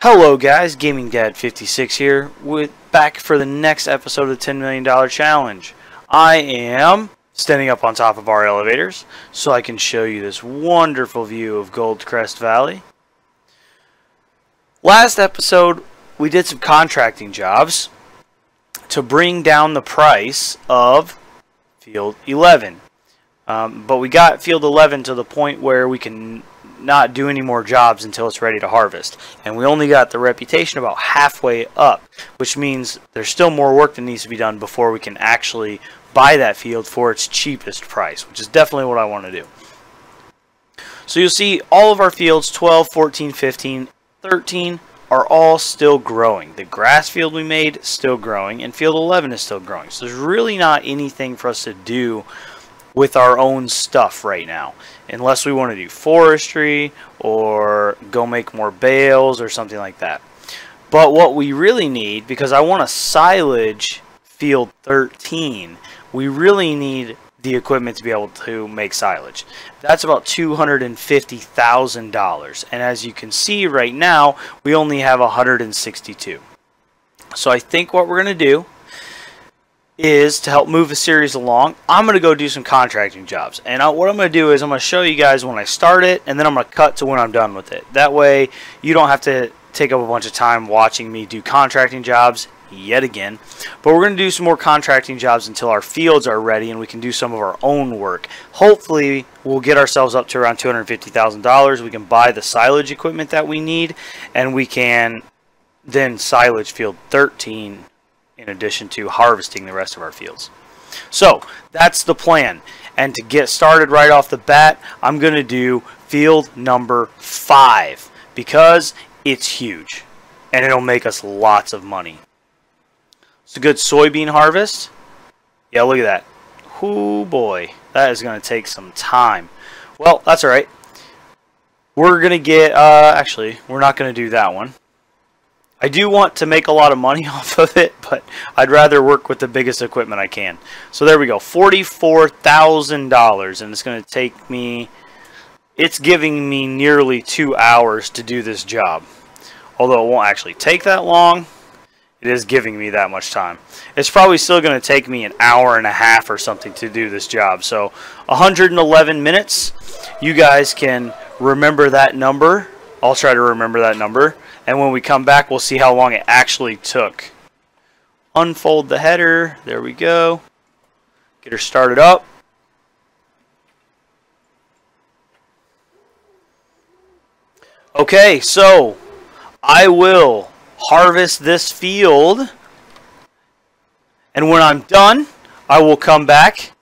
Hello guys, Gaming Dad 56 here, back for the next episode of the $10 million challenge. I am standing up on top of our elevators so I can show you this wonderful view of Goldcrest Valley. Last episode we did some contracting jobs to bring down the price of Field 11. But we got Field 11 to the point where we can not do any more jobs until it's ready to harvest, and we only got the reputation about halfway up, which means there's still more work that needs to be done before we can actually buy that field for its cheapest price, which is definitely what I want to do. So you'll see all of our fields, 12, 14, 15, 13, are all still growing. The grass field we made is still growing, and field 11 is still growing. So there's really not anything for us to do with our own stuff right now, unless we want to do forestry or go make more bales or something like that. But what we really need, because I want to silage field 13, we really need the equipment to be able to make silage. That's about $250,000, and as you can see right now we only have 162. So I think what we're going to do is, to help move the series along, I'm going to go do some contracting jobs. And what I'm going to do is I'm going to show you guys when I start it, and then I'm going to cut to when I'm done with it. That way you don't have to take up a bunch of time watching me do contracting jobs yet again. But we're going to do some more contracting jobs until our fields are ready and we can do some of our own work. Hopefully we'll get ourselves up to around $250,000. We can buy the silage equipment that we need, and we can then silage field 13 in addition to harvesting the rest of our fields. So that's the plan, and to get started right off the bat, I'm going to do field number 5 because it's huge and it'll make us lots of money. It's a good soybean harvest. Yeah, look at that. Oh boy, that is going to take some time. Well, that's alright. We're going to get, actually, we're not going to do that one. I do want to make a lot of money off of it, but I'd rather work with the biggest equipment I can. So there we go, $44,000, and it's going to take me, it's giving me nearly 2 hours to do this job. Although it won't actually take that long, it is giving me that much time. It's probably still going to take me an hour and a half or something to do this job. So 111 minutes, you guys can remember that number. I'll try to remember that number. And when we come back, we'll see how long it actually took. Unfold the header. There we go. Get her started up. Okay, so I will harvest this field. And when I'm done, I will come back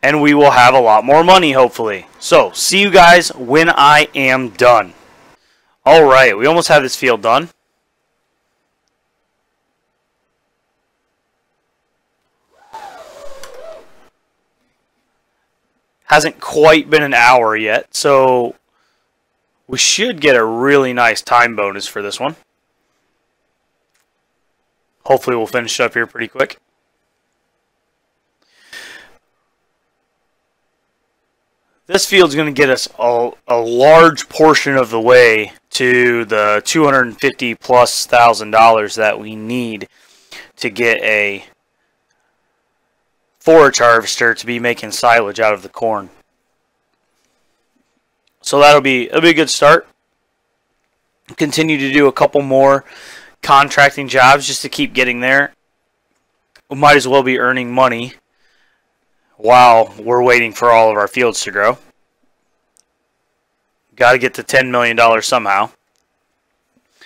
and we will have a lot more money, hopefully. So, see you guys when I am done. Alright, we almost have this field done. Hasn't quite been an hour yet, so we should get a really nice time bonus for this one. Hopefully we'll finish it up here pretty quick. This field's going to get us a large portion of the way to the $250,000+ that we need to get a forage harvester to be making silage out of the corn. So it'll be a good start. Continue to do a couple more contracting jobs just to keep getting there. We might as well be earning money while we're waiting for all of our fields to grow. Got to get to $10 million somehow.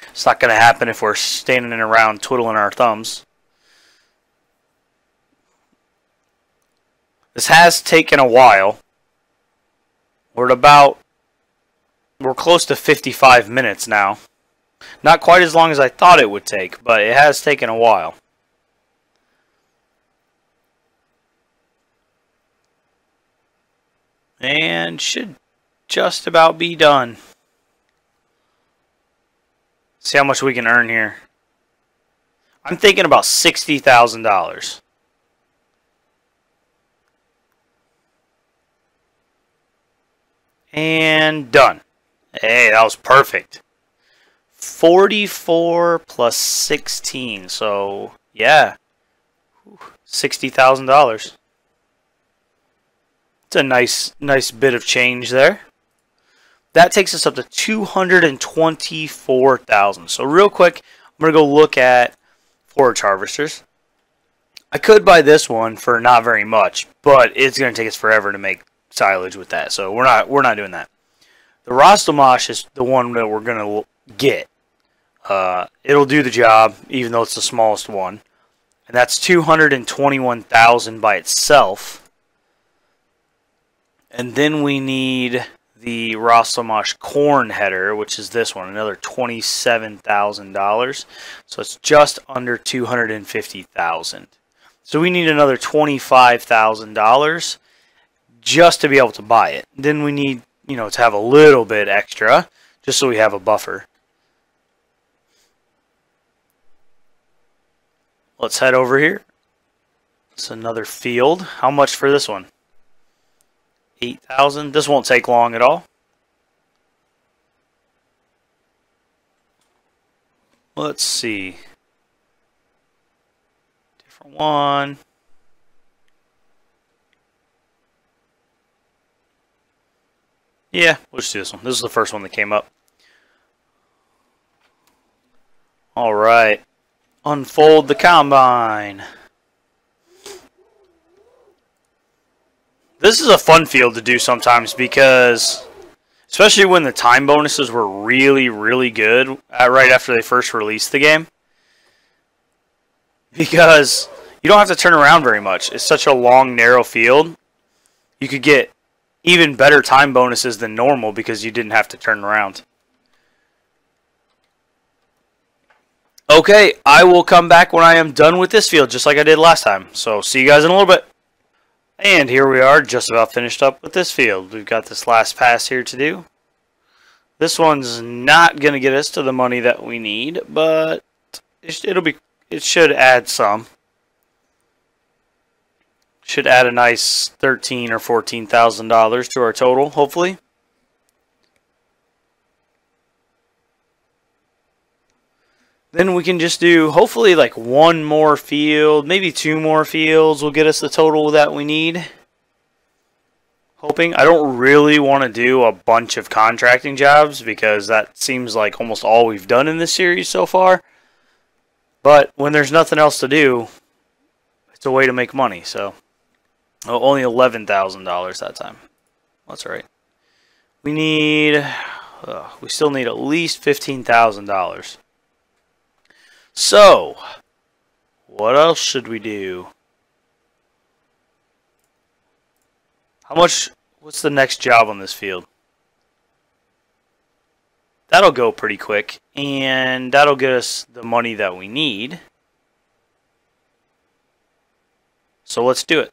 It's not going to happen if we're standing around twiddling our thumbs. This has taken a while. We're close to 55 minutes now. Not quite as long as I thought it would take, but it has taken a while. And should just about be done. See how much we can earn here. I'm thinking about $60,000. And done. Hey, that was perfect. 44 plus 16. So, yeah. $60,000. It's a nice bit of change there. That takes us up to 224,000. So real quick, I'm going to go look at forage harvesters. I could buy this one for not very much, but it's going to take us forever to make silage with that. So we're not doing that. The Rostamash is the one that we're going to get. It'll do the job, even though it's the smallest one. And that's 221,000 by itself. And then we need the Rostamash corn header, which is this one, another $27,000. So it's just under 250,000. So we need another $25,000 just to be able to buy it. Then we need, to have a little bit extra, just so we have a buffer. Let's head over here. It's another field. How much for this one? 8,000. This won't take long at all. Let's see. Different one. Yeah, we'll just do this one. This is the first one that came up. All right. Unfold the combine. This is a fun field to do sometimes because, especially when the time bonuses were really, really good right after they first released the game, because you don't have to turn around very much. It's such a long, narrow field. You could get even better time bonuses than normal because you didn't have to turn around. Okay, I will come back when I am done with this field, just like I did last time. So, see you guys in a little bit. And here we are, just about finished up with this field. We've got this last pass here to do. This one's not going to get us to the money that we need, but it should add some. Should add a nice $13,000 or $14,000 to our total, hopefully. Then we can just do, hopefully, like one more field, maybe two more fields will get us the total that we need. Hoping. I don't really want to do a bunch of contracting jobs because that seems like almost all we've done in this series so far. But when there's nothing else to do, it's a way to make money. So, only $11,000 that time. That's all right. We still need at least $15,000. So, what else should we do? What's the next job on this field? That'll go pretty quick, and that'll get us the money that we need. So let's do it.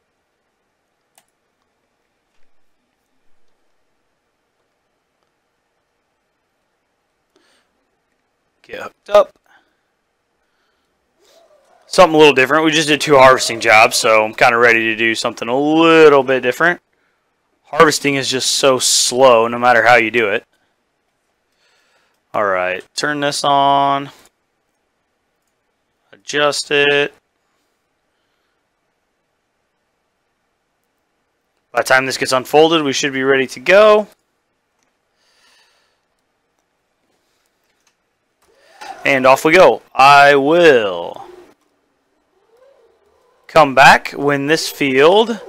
Get hooked up. Something a little different. We just did 2 harvesting jobs, so I'm kind of ready to do something a little bit different. Harvesting is just so slow no matter how you do it. Alright, turn this on. Adjust it. By the time this gets unfolded, we should be ready to go. And off we go. I will come back when this field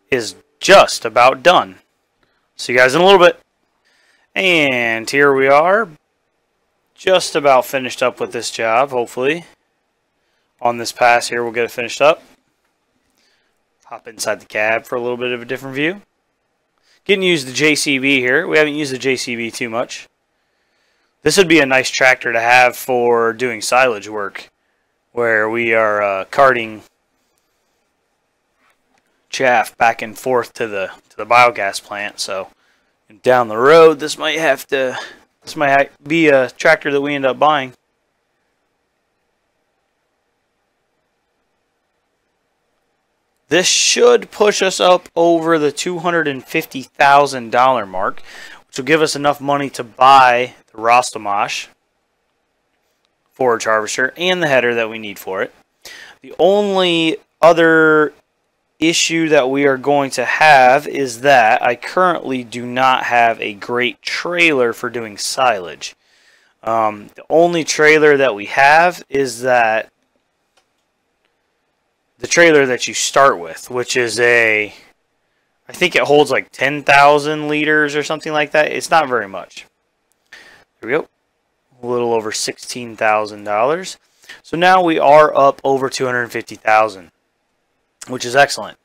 is just about done. See you guys in a little bit. And here we are, just about finished up with this job, hopefully. On this pass here, we'll get it finished up. Hop inside the cab for a little bit of a different view. Getting used the JCB here. We haven't used the JCB too much. This would be a nice tractor to have for doing silage work, where we are carting chaff back and forth to the biogas plant. So down the road, this might be a tractor that we end up buying. This should push us up over the $250,000 mark, which will give us enough money to buy the Rostamash. forage harvester and the header that we need for it. The only other issue that we are going to have is that I currently do not have a great trailer for doing silage. The only trailer that we have is that the trailer that you start with, which is I think it holds like 10,000 liters or something like that. It's not very much. There we go. A little over $16,000. So now we are up over 250,000, which is excellent.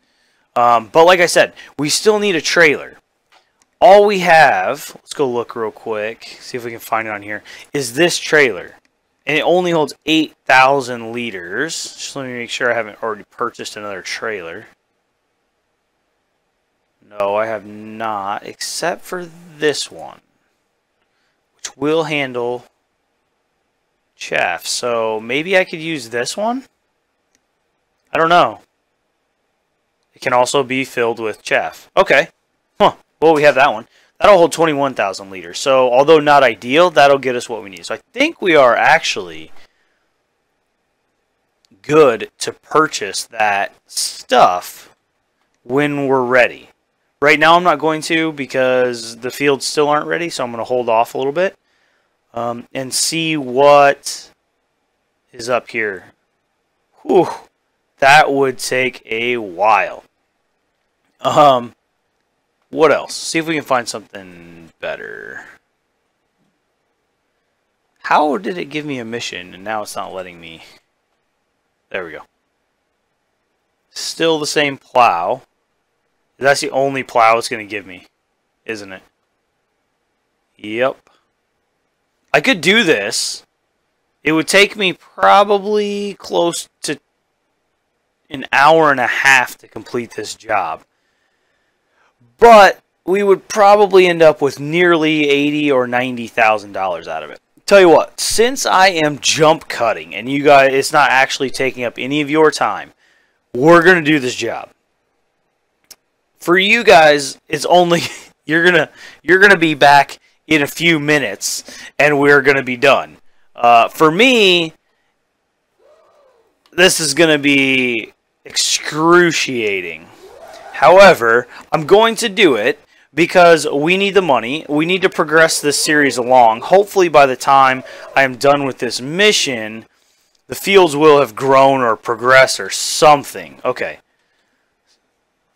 But like I said, we still need a trailer. All we have, let's go look real quick, see if we can find it on here, is this trailer. And it only holds 8,000 liters. Just let me make sure I haven't already purchased another trailer. No, I have not, except for this one, which will handle chaff. So maybe I could use this one? I don't know. It can also be filled with chaff. Okay. Huh. Well, we have that one. That'll hold 21,000 liters. So, although not ideal, that'll get us what we need. So, I think we are actually good to purchase that stuff when we're ready. Right now, I'm not going to because the fields still aren't ready. So, I'm going to hold off a little bit and see what is up here. Whew. That would take a while. What else? See if we can find something better. How did it give me a mission and now it's not letting me? There we go. Still the same plow. That's the only plow it's going to give me, isn't it? Yep. I could do this. It would take me probably close to an hour and a half to complete this job. But we would probably end up with nearly $80,000 or $90,000 out of it. Tell you what, since I am jump cutting and you guys, it's not actually taking up any of your time, we're gonna do this job. For you guys, it's only you're gonna be back in a few minutes, and we're gonna be done. For me, this is gonna be excruciating. However, I'm going to do it because we need the money. We need to progress this series along. Hopefully by the time I am done with this mission, the fields will have grown or progressed or something. Okay.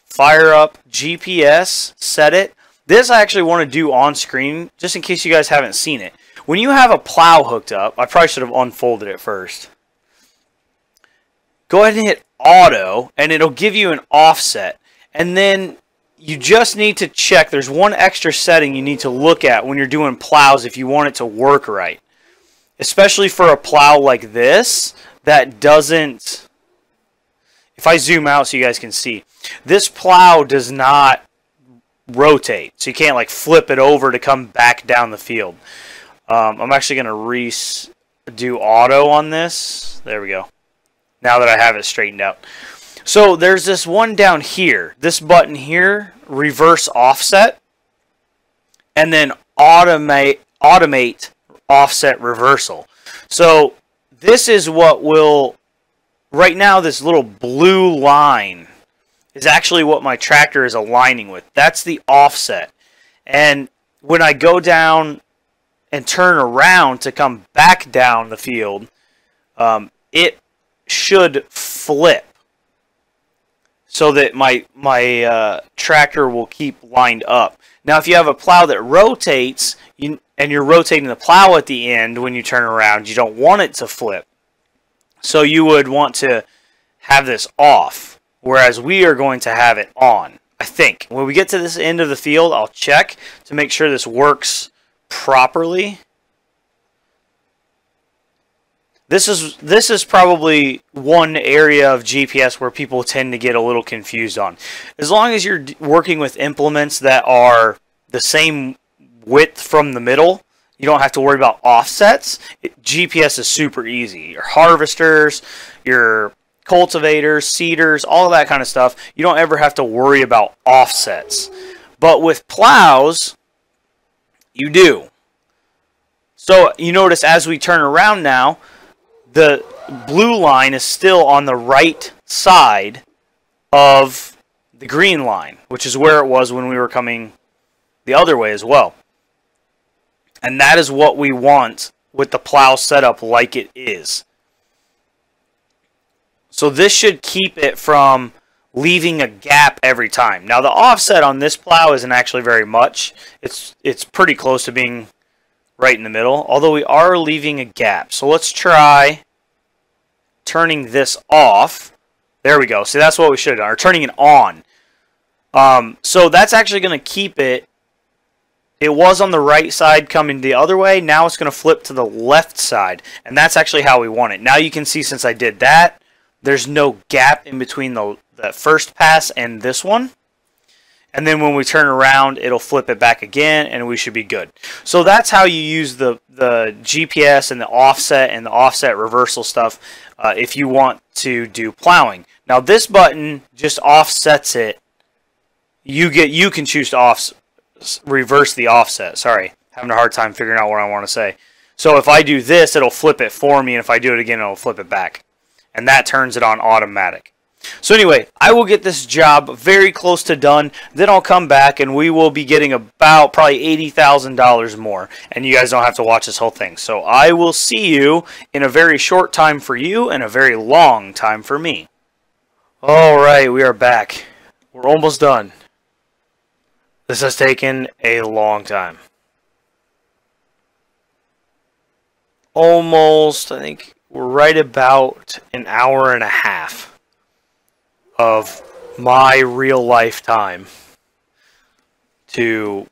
Fire up GPS, set it. This I actually want to do on screen, just in case you guys haven't seen it. When you have a plow hooked up, I probably should have unfolded it first. Go ahead and hit auto, and it'll give you an offset. And then you just need to check. There's one extra setting you need to look at when you're doing plows if you want it to work right. Especially for a plow like this that doesn't... If I zoom out so you guys can see. This plow does not rotate. So you can't like flip it over to come back down the field. I'm actually going to redo auto on this. There we go. Now that I have it straightened out. So there's this one down here, this button here, reverse offset, and then automate offset reversal. So this is what will, right now this little blue line is actually what my tractor is aligning with. That's the offset. And when I go down and turn around to come back down the field, it should flip. So that my tractor will keep lined up. Now, if you have a plow that rotates, and you're rotating the plow at the end when you turn around, you don't want it to flip. So you would want to have this off, whereas we are going to have it on, I think. When we get to this end of the field, I'll check to make sure this works properly. This is probably one area of GPS where people tend to get a little confused on. As long as you're working with implements that are the same width from the middle, you don't have to worry about offsets. GPS is super easy. Your harvesters, your cultivators, seeders, all of that kind of stuff, you don't ever have to worry about offsets. But with plows, you do. So you notice as we turn around now, the blue line is still on the right side of the green line, which is where it was when we were coming the other way as well. And that is what we want with the plow setup like it is. So this should keep it from leaving a gap every time. Now the offset on this plow isn't actually very much. It's pretty close to being right in the middle, although we are leaving a gap. So let's try turning this off. There we go. See, that's what we should have done, or turning it on. So that's actually going to keep it. It was on the right side coming the other way. Now it's going to flip to the left side, and that's actually how we want it. Now you can see, since I did that, there's no gap in between the first pass and this one. And then when we turn around, it'll flip it back again, and we should be good. So that's how you use the GPS and the offset reversal stuff if you want to do plowing. Now this button just offsets it. You can choose to reverse the offset. Sorry, having a hard time figuring out what I want to say. So if I do this, it'll flip it for me, and if I do it again, it'll flip it back. And that turns it on automatic. So anyway, I will get this job very close to done. Then I'll come back and we will be getting about probably $80,000 more. And you guys don't have to watch this whole thing. So I will see you in a very short time for you and a very long time for me. Alright, we are back. We're almost done. This has taken a long time. Almost, I think we're right about an hour and a half of my real life time to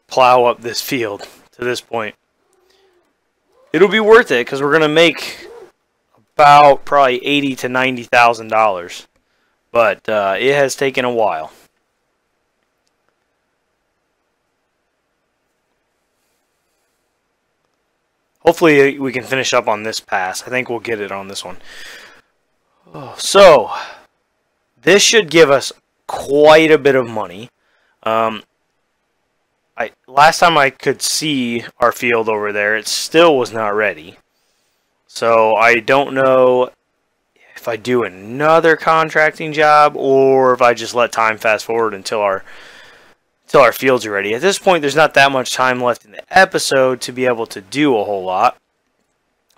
plow up this field to this point. It'll be worth it because we're going to make about probably $80,000 to $90,000. But it has taken a while. Hopefully we can finish up on this pass. I think we'll get it on this one. So, this should give us quite a bit of money. Last time I could see our field over there, it still was not ready. So, I don't know if I do another contracting job or if I just let time fast forward until our fields are ready. At this point, there's not that much time left in the episode to be able to do a whole lot.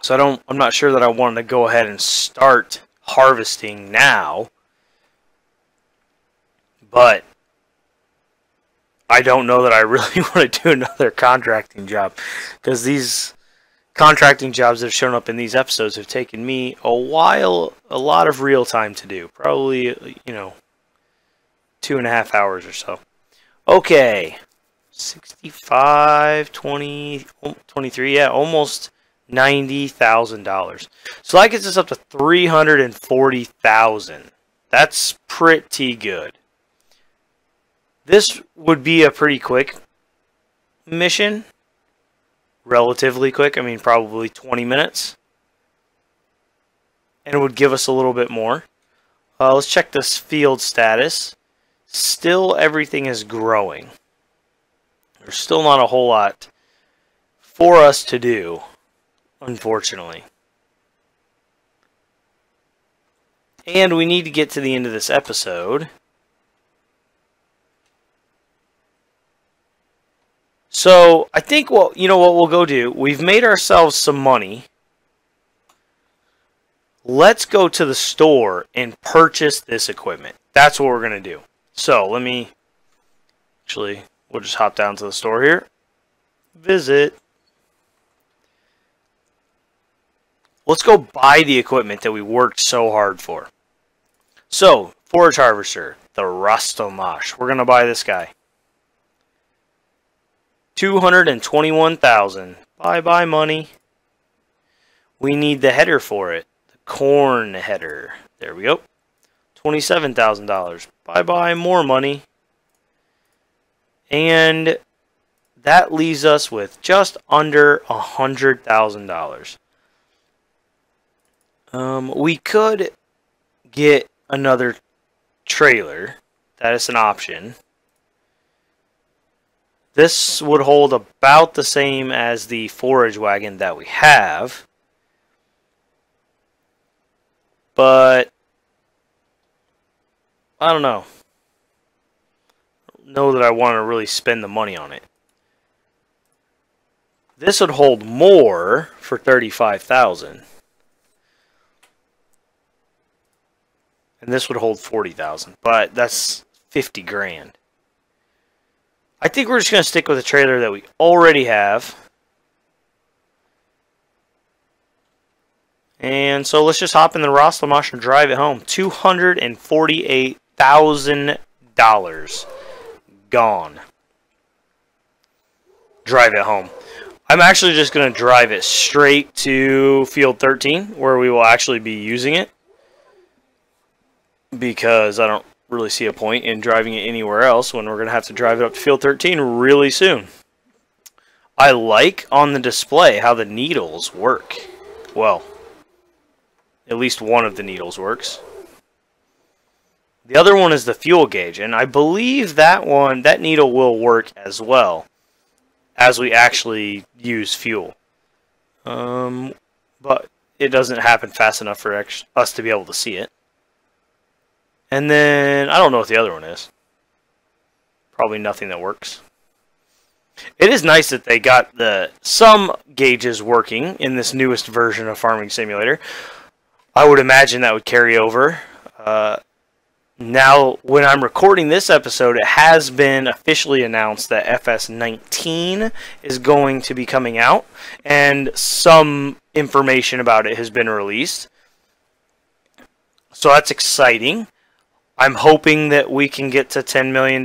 So I'm not sure that I wanted to go ahead and start harvesting now. But I don't know that I really want to do another contracting job, because these contracting jobs that have shown up in these episodes have taken me a while, a lot of real time to do. Probably, 2.5 hours or so. Okay, 65, 20, 23, yeah, almost $90,000. So that gets us up to $340,000. That's pretty good. This would be a pretty quick mission. Relatively quick, I mean probably 20 minutes. And it would give us a little bit more. Let's check this field status. Still everything is growing. There's still not a whole lot for us to do, unfortunately. And we need to get to the end of this episode. So I think what we'll go do, we've made ourselves some money. Let's go to the store and purchase this equipment. That's what we're going to do. So we'll just hop down to the store here. Visit. Let's go buy the equipment that we worked so hard for. So, forage harvester, the Rastomash. We're going to buy this guy. $221,000. Bye-bye money. We need the header for it. The corn header. There we go. $27,000. Bye-bye more money. And that leaves us with just under $100,000. We could get another trailer. That is an option. This would hold about the same as the forage wagon that we have. but I don't know. I don't know that I want to really spend the money on it. This would hold more for $35,000. And this would hold $40,000, but that's 50 grand. I think we're just going to stick with a trailer that we already have. And so let's just hop in the Rostlamosh and drive it home. $248,000 gone. Drive it home. I'm actually just going to drive it straight to Field 13, where we will actually be using it, because I don't really see a point in driving it anywhere else when we're going to have to drive it up to Field 13 really soon. I like on the display how the needles work. Well, at least one of the needles works. The other one is the fuel gauge, and I believe that needle will work as well as we actually use fuel. But it doesn't happen fast enough for us to be able to see it. And then, I don't know what the other one is. Probably nothing that works. It is nice that they got some gauges working in this newest version of Farming Simulator. I would imagine that would carry over. Now, when I'm recording this episode, it has been officially announced that FS19 is going to be coming out, and some information about it has been released. So that's exciting. I'm hoping that we can get to $10 million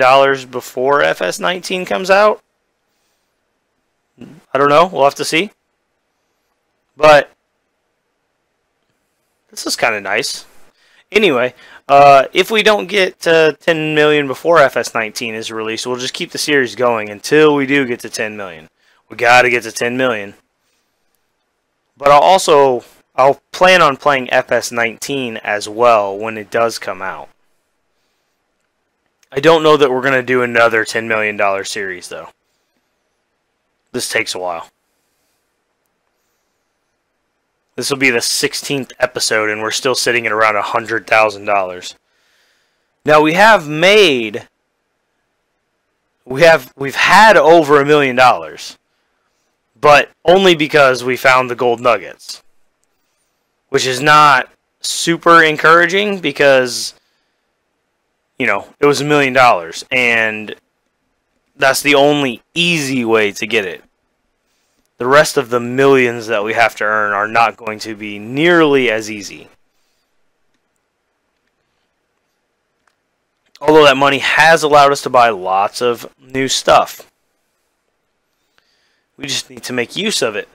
before FS19 comes out. I don't know. We'll have to see. But this is kind of nice. Anyway, if we don't get to 10 million before FS19 is released, we'll just keep the series going until we do get to 10 million. We got to get to 10 million. But I'll plan on playing FS19 as well when it does come out. I don't know that we're going to do another $10 million series, though. This takes a while. This will be the 16th episode, and we're still sitting at around $100,000. Now, we've had over $1 million, but only because we found the gold nuggets, which is not super encouraging because, you know, it was $1 million, and that's the only easy way to get it. The rest of the millions that we have to earn are not going to be nearly as easy. Although that money has allowed us to buy lots of new stuff. We just need to make use of it.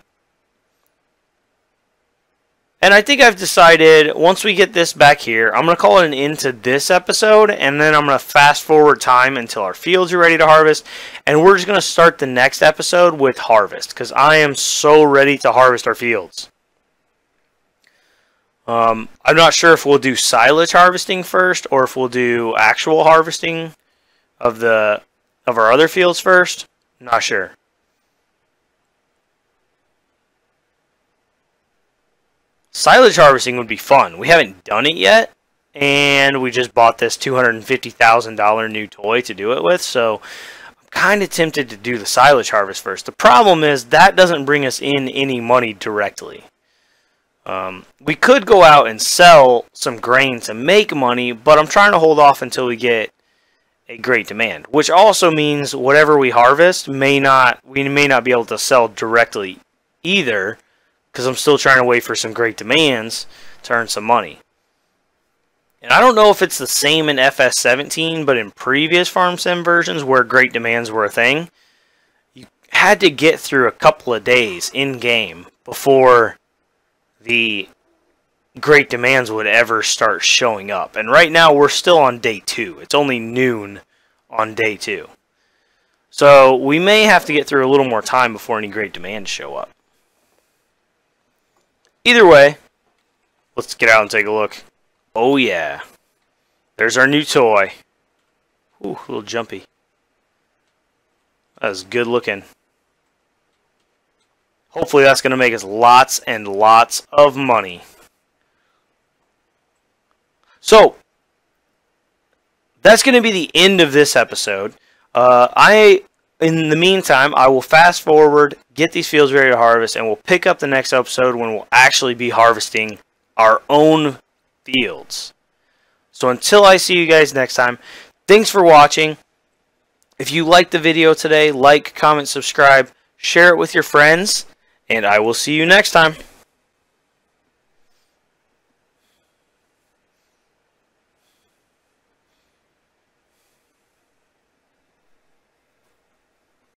And I think I've decided, once we get this back here, I'm going to call it an end to this episode, and then I'm going to fast forward time until our fields are ready to harvest, and we're just going to start the next episode with harvest, because I am so ready to harvest our fields. I'm not sure if we'll do silage harvesting first, or if we'll do actual harvesting of our other fields first. Not sure. Silage harvesting would be fun. We haven't done it yet, and we just bought this $250,000 new toy to do it with, so I'm kind of tempted to do the silage harvest first. The problem is that doesn't bring us in any money directly. We could go out and sell some grain to make money, but I'm trying to hold off until we get a great demand, which also means whatever we harvest we may not be able to sell directly either, because I'm still trying to wait for some great demands to earn some money. And I don't know if it's the same in FS17, but in previous Farm Sim versions where great demands were a thing, you had to get through a couple of days in-game before the great demands would ever start showing up. And right now we're still on day 2. It's only noon on day 2. So we may have to get through a little more time before any great demands show up. Either way, let's get out and take a look. Oh yeah, there's our new toy. Ooh, a little jumpy. That was good looking. Hopefully that's going to make us lots and lots of money. So that's going to be the end of this episode. In the meantime, I will fast forward, get these fields ready to harvest, and we'll pick up the next episode when we'll actually be harvesting our own fields. So until I see you guys next time, thanks for watching. If you liked the video today, like, comment, subscribe, share it with your friends, and I will see you next time.